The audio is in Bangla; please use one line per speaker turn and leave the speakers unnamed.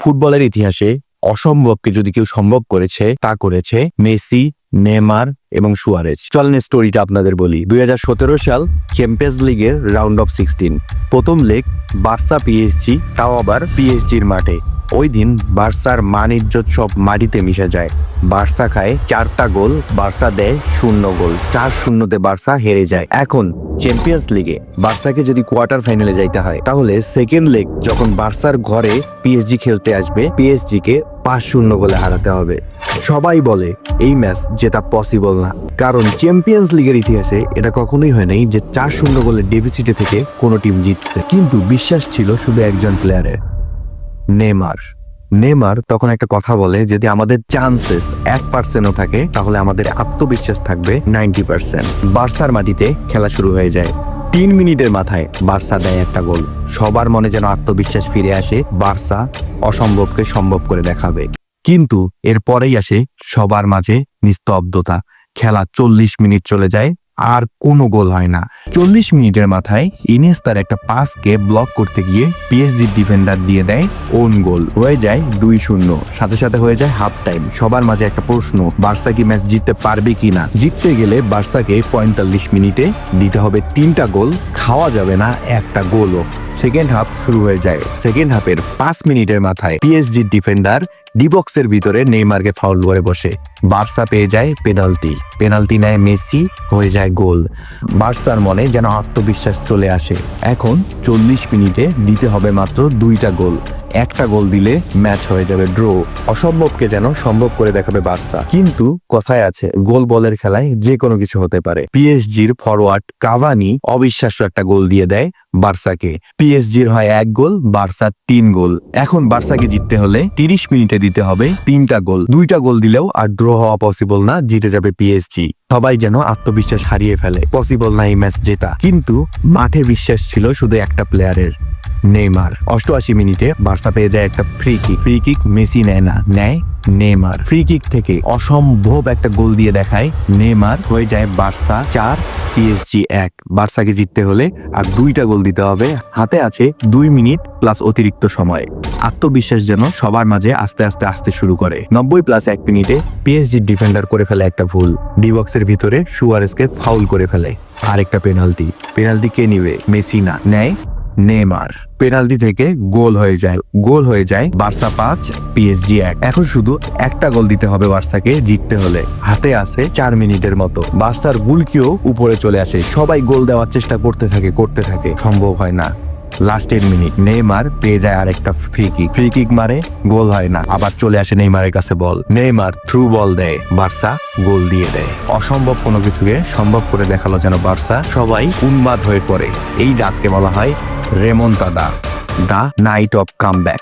ফুটবলের ইতিহাসে অসম্ভবকে যদি কেউ সম্ভব করেছে তা করেছে মেসি, নেইমার এবং সুয়ারেজ। চলেন স্টোরিটা আপনাদের বলি। 2017 সাল চ্যাম্পিয়ন্স লিগের রাউন্ড অফ 16 প্রথম লেগ বার্সা পিএসজি, তাও আবার পিএসজির মাঠে। ওই দিন বার্সার মান ইজ্জত সব মাটিতে মিশে যায়। বার্সা খায় 4টা গোল, বার্সা দেয় 0 গোল। 4-0 বার্সা হেরে যায়। এখন চ্যাম্পিয়ন্স লিগে বার্সাকে যদি কোয়ার্টার ফাইনালে যাইতে হয়, তাহলে সেকেন্ড লেগ যখন বার্সার ঘরে পিএসজি খেলতে আসবে, পিএসজি কে 5-0 গোলে হারাতে হবে। সবাই বলে এই ম্যাচ জেতা পসিবল না, কারণ চ্যাম্পিয়ন্স লিগের ইতিহাসে এটা কখনোই হয় নাই যে 4-0 গোলের ডেফিসিটে থেকে কোনো টিম জিতছে। কিন্তু বিশ্বাস ছিল শুধু একজন প্লেয়ারের, নেইমার তখন একটা কথা বলে, যদি আমাদের চান্সেস 1%ও থাকে তাহলে আমাদের আত্মবিশ্বাস থাকবে 90%। বার্সার মাটিতে খেলা শুরু হয়ে যায়। 3 মিনিটের মাথায় বার্সা দেয় একটা গোল। সবার মনে যেন আত্মবিশ্বাস ফিরে আসে, বার্সা অসম্ভবকে সম্ভব করে দেখাবে। কিন্তু এরপরেই আসে সবার মাঝে নিস্তব্ধতা। খেলা 40 মিনিট চলে যায়, আর কোনো গোল হয় না। 40 মিনিটের মাথায় ইনিয়েস্তার একটা পাসকে ব্লক করতে গিয়ে পিএসজির ডিফেন্ডার দিয়ে দেয় ওন গোল। হয়ে যায় 2-0। সাথে সাথে হয়ে যায় হাফ টাইম। সবার মাঝে একটা প্রশ্ন, বার্সা কি ম্যাচ জিততে পারবে কিনা? জিততে গেলে বার্সাকে 45 মিনিটে দিতে হবে 3টা গোল, খাওয়া যাবে না একটা গোলও। সেকেন্ড হাফ শুরু হয়ে যায়। সেকেন্ড হাফের 5 মিনিটের মাথায় পিএসজির ডিফেন্ডার ডিবক্সের ভিতরে নেইমারকে ফাউল করে বসে। বার্সা পেয়ে যায় পেনাল্টি নেয় মেসি, হয়ে যায় গোল। বার্সার মনে যেন আত্মবিশ্বাস চলে আসে। এখন 40 মিনিটে দিতে হবে মাত্র 2টা গোল। একটা গোল দিলে ম্যাচ হয়ে যাবে ড্র। অসম্ভবকে যেন সম্ভব করে দেখাবে বার্সা। কিন্তু কথায় আছে, গোল বলের খেলায় যে কোনো কিছু হতে পারে। পিএসজির ফরওয়ার্ড কাভানি অবিশ্বাস্য একটা গোল দিয়ে দেয় বার্সাকে। পিএসজির হয় 1 গোল, বার্সার 3 গোল। এখন বার্সাকে জিততে হলে 30 মিনিটে দিতে হবে 3টা গোল। 2টা গোল দিলেও আর ড্র হওয়া পসিবল না, জিতে যাবে পিএসজি। সবাই যেন আত্মবিশ্বাস হারিয়ে ফেলে, পসিবল না এই ম্যাচ জেতা। কিন্তু মাঠে বিশ্বাস ছিল শুধু একটা প্লেয়ারের, নেইমার। 88 মিনিটে বার্সা পেয়ে যায় একটা ফ্রি কিক। মেসি নেয় না, নেয় নেইমার। ফ্রি কিক থেকে অসম্ভব একটা গোল দিয়ে দেখায় নেইমার। হয়ে যায় বার্সা 4 পিএসজি 1। বার্সাকে জিততে হলে আর 2টা গোল দিতে হবে। হাতে আছে 2 মিনিট প্লাস অতিরিক্ত সময়। আত্মবিশ্বাস যেন সবার মাঝে আস্তে আস্তে আসতে শুরু করে। 90 প্লাস 1 মিনিটে পিএসজির ডিফেন্ডার করে ফেলে একটা ভুল। ডিবক্সের ভিতরে সুয়ারেজকে ফাউল করে ফেলে। আরেকটা পেনাল্টি কে নিবে? মেসি না, নেয় নেইমার। পেনাল্টি থেকে গোল হয়ে যায় বার্সা 5 পিএসজি 1। এখন শুধু একটা গোল দিতে হবে বার্সাকে জিততে হলে। হাতে আছে 4 মিনিটের মতো। বার্সার গুলকিও উপরে চলে আসে। সবাই গোল দেওয়ার চেষ্টা করতে থাকে, সম্ভব হয় না। লাস্টের মিনিট নেইমার পেয়ে যায় আরেকটা ফ্রি কিক মারে, গোল হয় না। আবার চলে আসে নেইমারের কাছে বল, নেইমার থ্রু বল দেয়, বার্সা গোল দিয়ে দেয়। অসম্ভব কোনো কিছুকে সম্ভব করে দেখালো যেন বার্সা। সবাই উন্মাদ হয়ে পড়ে। এই রাতকে বলা হয় রেমন্তাদা, দ্য নাইট অফ কামব্যাক।